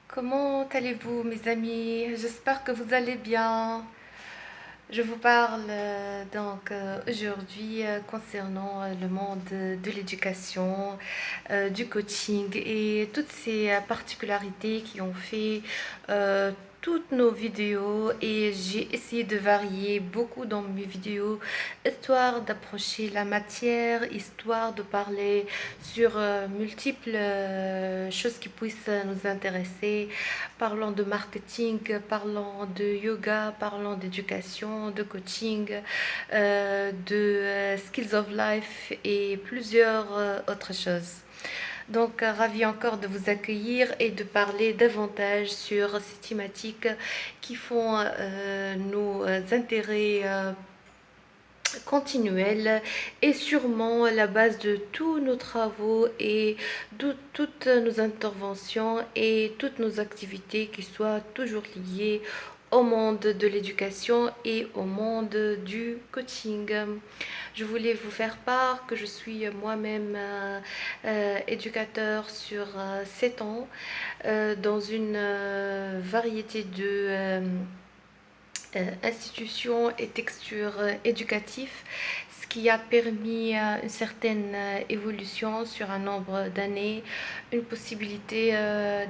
Comment allez-vous, mes amis? J'espère que vous allez bien. Je vous parle aujourd'hui concernant le monde de l'éducation, du coaching et toutes ces particularités qui ont fait euh, toutes nos vidéos, et j'ai essayé de varier beaucoup dans mes vidéos, histoire d'approcher la matière, histoire de parler sur multiples choses qui puissent nous intéresser. Parlons de marketing, parlons de yoga, parlons d'éducation, de coaching, de skills of life et plusieurs autres choses. Donc, ravi encore de vous accueillir et de parler davantage sur ces thématiques qui font nos intérêts continuelle et sûrement la base de tous nos travaux et de toutes nos interventions et toutes nos activités qui soient toujours liées au monde de l'éducation et au monde du coaching. Je voulais vous faire part que je suis moi-même éducateur sur 7 ans dans une variété de institutions et textures éducatives, ce qui a permis une certaine évolution sur un nombre d'années, une possibilité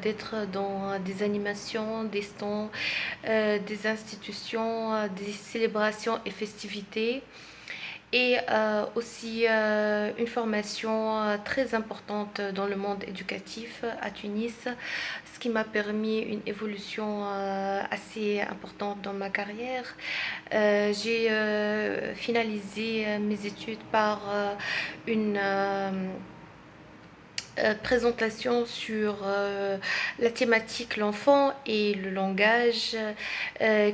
d'être dans des animations, des stands, des institutions, des célébrations et festivités, et aussi une formation très importante dans le monde éducatif à Tunis, ce qui m'a permis une évolution assez importante dans ma carrière. J'ai finalisé mes études par une présentation sur la thématique l'enfant et le langage,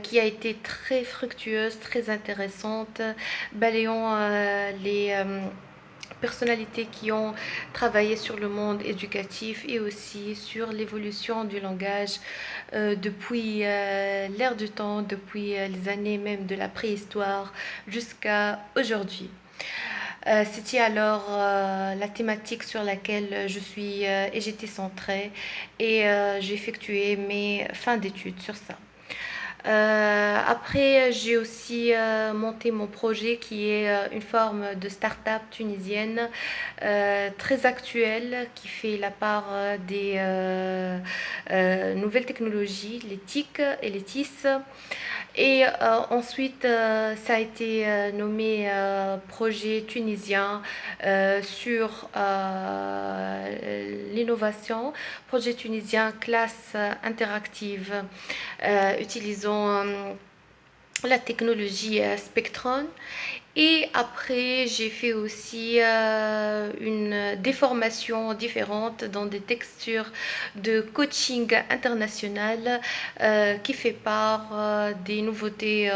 qui a été très fructueuse, très intéressante, balayant les personnalités qui ont travaillé sur le monde éducatif et aussi sur l'évolution du langage depuis l'ère du temps, depuis les années même de la préhistoire jusqu'à aujourd'hui. C'était alors la thématique sur laquelle je suis et j'étais centrée, et j'ai effectué mes fins d'études sur ça. Après, j'ai aussi monté mon projet qui est une forme de start-up tunisienne très actuelle, qui fait la part des nouvelles technologies, les TIC et les TIS. Et ensuite, ça a été nommé projet tunisien sur l'innovation, projet tunisien classe interactive utilisant la technologie Spectron. Et après, j'ai fait aussi une déformation différente dans des textures de coaching international, qui fait part des nouveautés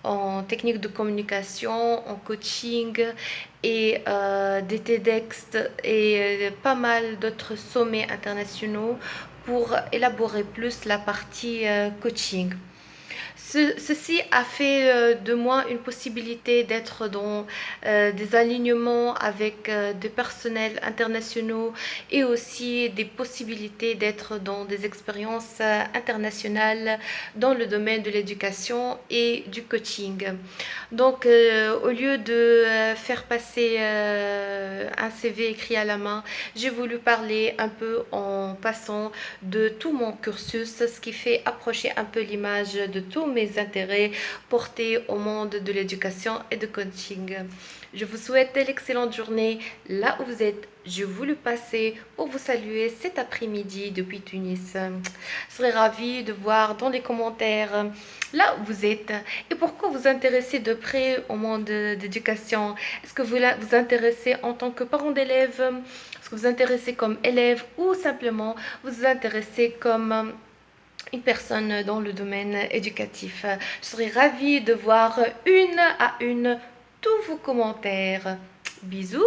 en technique de communication, en coaching, et des TEDx et pas mal d'autres sommets internationaux pour élaborer plus la partie coaching. Ceci a fait de moi une possibilité d'être dans des alignements avec des personnels internationaux, et aussi des possibilités d'être dans des expériences internationales dans le domaine de l'éducation et du coaching. Donc, au lieu de faire passer un CV écrit à la main, j'ai voulu parler un peu en passant de tout mon cursus, ce qui fait approcher un peu l'image de tous mes intérêts portés au monde de l'éducation et de coaching. Je vous souhaite l'excellente journée là où vous êtes. J'ai voulu passer pour vous saluer cet après-midi depuis Tunis. Je serais ravie de voir dans les commentaires là où vous êtes et pourquoi vous intéressez de près au monde d'éducation. Est-ce que vous vous intéressez en tant que parent d'élève? Est-ce que vous intéressez comme élève, ou simplement vous vous intéressez comme une personne dans le domaine éducatif? Je serais ravie de voir une à une tous vos commentaires. Bisous!